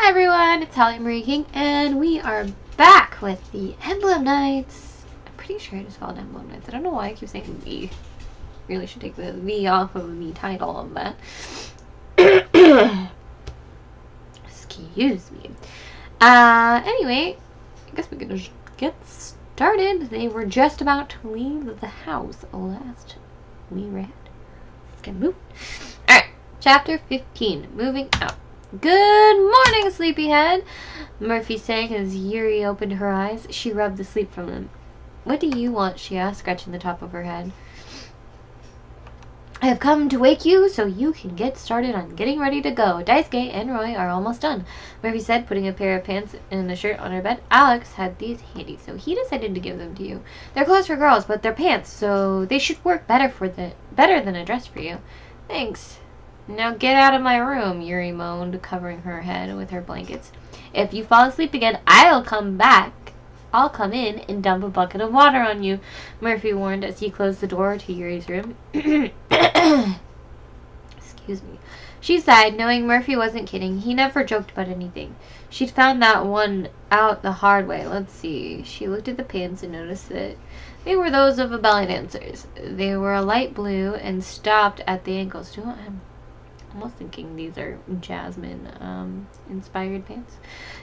Hi everyone, it's Holly Marie King, and we are back with the Emblem Nights. I'm pretty sure it is called Emblem Nights. I don't know why I keep saying V. Really should take the V off of the title of that. Excuse me. Anyway, I guess we can just get started. They were just about to leave the house last we read. Let's get moving. Alright, chapter 15, moving out. Good morning, sleepyhead, Murphy sang as Yuri opened her eyes. She rubbed the sleep from them. What do you want? She asked, scratching the top of her head. I have come to wake you so you can get started on getting ready to go. Daisuke and Roy are almost done, Murphy said, putting a pair of pants and a shirt on her bed. Alex had these handy, so he decided to give them to you. They're clothes for girls, but they're pants, so they should work better than a dress for you. Thanks. Now get out of my room, Yuri moaned, covering her head with her blankets. If you fall asleep again, I'll come back. I'll come in and dump a bucket of water on you, Murphy warned as he closed the door to Yuri's room. Excuse me. She sighed, knowing Murphy wasn't kidding. He never joked about anything. She'd found that one out the hard way. Let's see. She looked at the pants and noticed that they were those of a ballet dancer's. They were a light blue and stopped at the ankles. I'm almost thinking these are Jasmine inspired pants.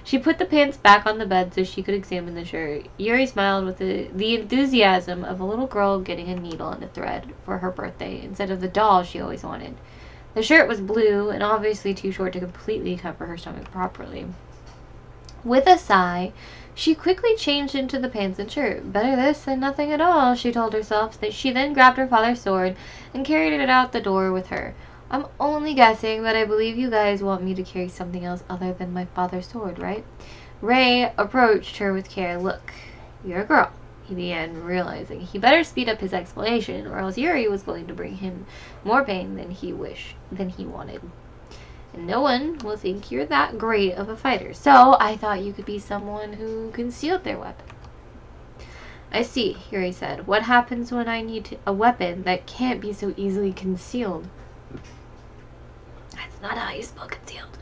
She put the pants back on the bed so she could examine the shirt. Yuri smiled with the enthusiasm of a little girl getting a needle and a thread for her birthday instead of the doll she always wanted. The shirt was blue and obviously too short to completely cover her stomach properly. With a sigh, she quickly changed into the pants and shirt. Better this than nothing at all, she told herself. That she then grabbed her father's sword and carried it out the door with her. I'm only guessing, but I believe you guys want me to carry something else other than my father's sword, right? Ray approached her with care. Look, you're a girl, he began, realizing he better speed up his explanation, or else Yuri was going to bring him more pain than he wanted. And no one will think you're that great of a fighter, so I thought you could be someone who concealed their weapon. I see, Yuri said. What happens when I need a weapon that can't be so easily concealed? That's not how you spell concealed.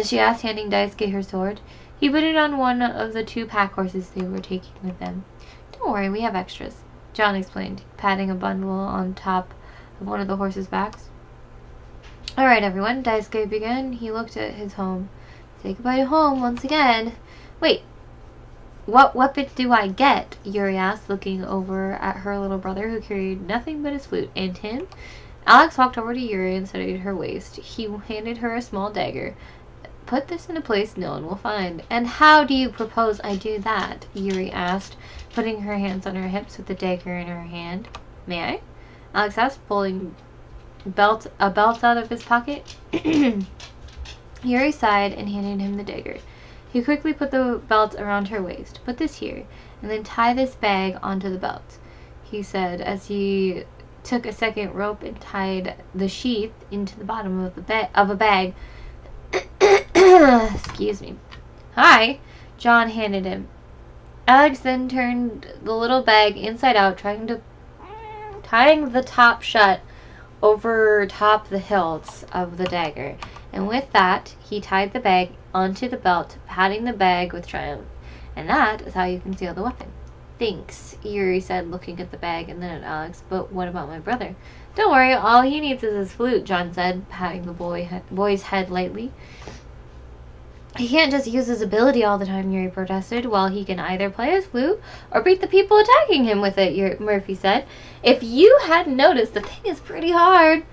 She asked, handing Daisuke her sword. He put it on one of the two pack horses they were taking with them. Don't worry, we have extras, John explained, patting a bundle on top of one of the horses' backs. Alright, everyone, Daisuke began. He looked at his home. Say goodbye to home once again. Wait, what weapon do I get? Yuri asked, looking over at her little brother who carried nothing but his flute. And him? Alex walked over to Yuri and studied her waist. He handed her a small dagger. Put this in a place no one will find. And how do you propose I do that? Yuri asked, putting her hands on her hips with the dagger in her hand. May I? Alex asked, pulling a belt out of his pocket. Yuri sighed and handed him the dagger. He quickly put the belt around her waist. Put this here, and then tie this bag onto the belt, he said as he took a second rope and tied the sheath into the bottom of a bag. Excuse me. Hi, John handed him. Alex then turned the little bag inside out, tying the top shut over top the hilts of the dagger. And with that, he tied the bag onto the belt, patting the bag with triumph. And that is how you conceal the weapon. Thanks, Yuri said, looking at the bag and then at Alex. But what about my brother? Don't worry, all he needs is his flute, John said, patting the boy's head lightly. He can't just use his ability all the time, Yuri protested. Well, he can either play his flute or beat the people attacking him with it, Murphy said. If you hadn't noticed, the thing is pretty hard.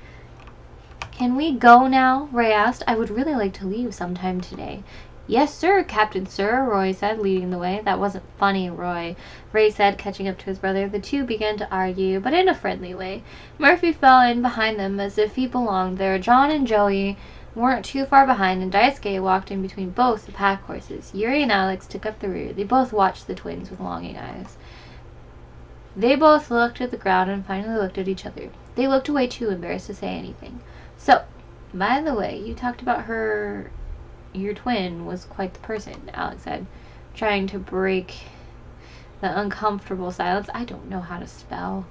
Can we go now? Ray asked. I would really like to leave sometime today. Yes, sir, Captain Sir, Roy said, leading the way. That wasn't funny, Roy, Ray said, catching up to his brother. The two began to argue, but in a friendly way. Murphy fell in behind them as if he belonged there. John and Joey weren't too far behind, and Daisuke walked in between both the pack horses. Yuri and Alex took up the rear. They both watched the twins with longing eyes. They both looked at the ground and finally looked at each other. They looked away too, embarrassed to say anything. So, by the way, you talked about her... Your twin was quite the person, Alex said, trying to break the uncomfortable silence. I don't know how to spell.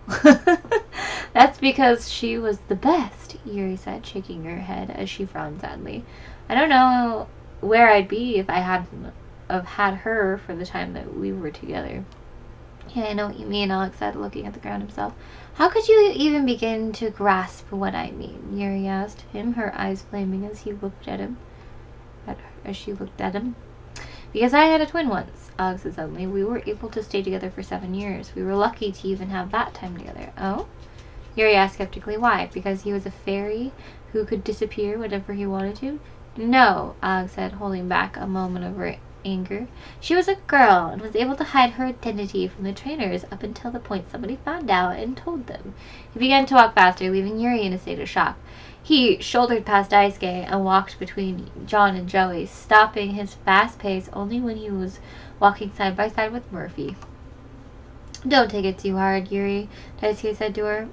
That's because she was the best, Yuri said, shaking her head as she frowned sadly. I don't know where I'd be if I hadn't have had her for the time that we were together. Yeah, I know what you mean, Alex said, looking at the ground himself. How could you even begin to grasp what I mean? Yuri asked him, her eyes flaming as he looked at him. As she looked at him. Because I had a twin once, Alex said suddenly. We were able to stay together for 7 years. We were lucky to even have that time together. Oh? Yuri asked skeptically. Why? Because he was a fairy who could disappear whenever he wanted to? No, Alex said, holding back a moment of anger. She was a girl and was able to hide her identity from the trainers up until the point somebody found out and told them. He began to walk faster, leaving Yuri in a state of shock. He shouldered past Daisuke and walked between John and Joey, stopping his fast pace only when he was walking side by side with Murphy. Don't take it too hard, Yuri, Daisuke said to her.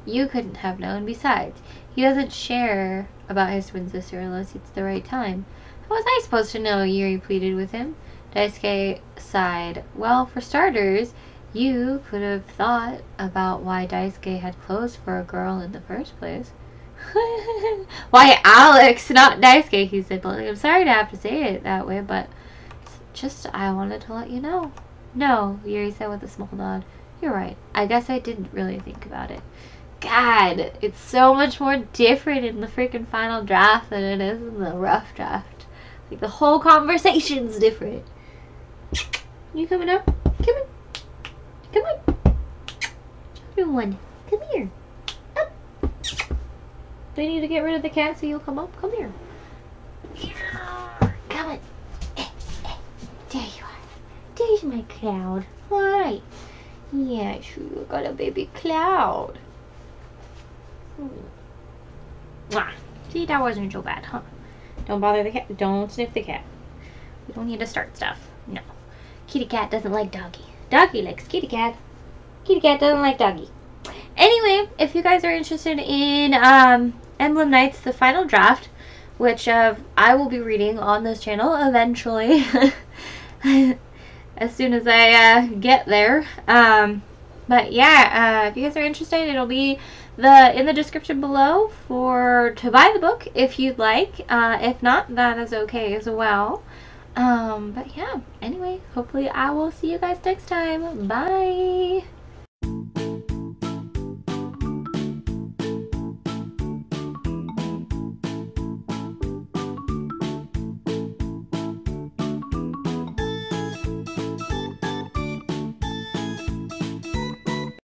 You couldn't have known. Besides, he doesn't share about his twin sister unless it's the right time. How was I supposed to know? Yuri pleaded with him. Daisuke sighed. Well, for starters, you could have thought about why Daisuke had clothes for a girl in the first place. Why Alex, not Daisuke, he said bluntly. I'm sorry to have to say it that way, but just I wanted to let you know. No, Yuri said with a small nod. You're right. I guess I didn't really think about it. God, it's so much more different in the freaking final draft than it is in the rough draft. Like, the whole conversation's different. You coming up? Come on. Come on. Everyone, come here. Up. Do I need to get rid of the cat so you'll come up? Come here. Come on. There you are. There's my cloud. Hi. Yeah, sure, you got a baby cloud. Mwah. See, that wasn't so bad, huh? Don't bother the cat. Don't sniff the cat. We don't need to start stuff. No. Kitty cat doesn't like doggy. Doggy likes kitty cat. Kitty cat doesn't like doggy. Anyway, if you guys are interested in Emblem Knights, the final draft, which I will be reading on this channel eventually, as soon as I get there. But yeah, if you guys are interested, it'll be in the description below to buy the book if you'd like. If not, that is okay as well. But yeah, anyway, hopefully I will see you guys next time. Bye!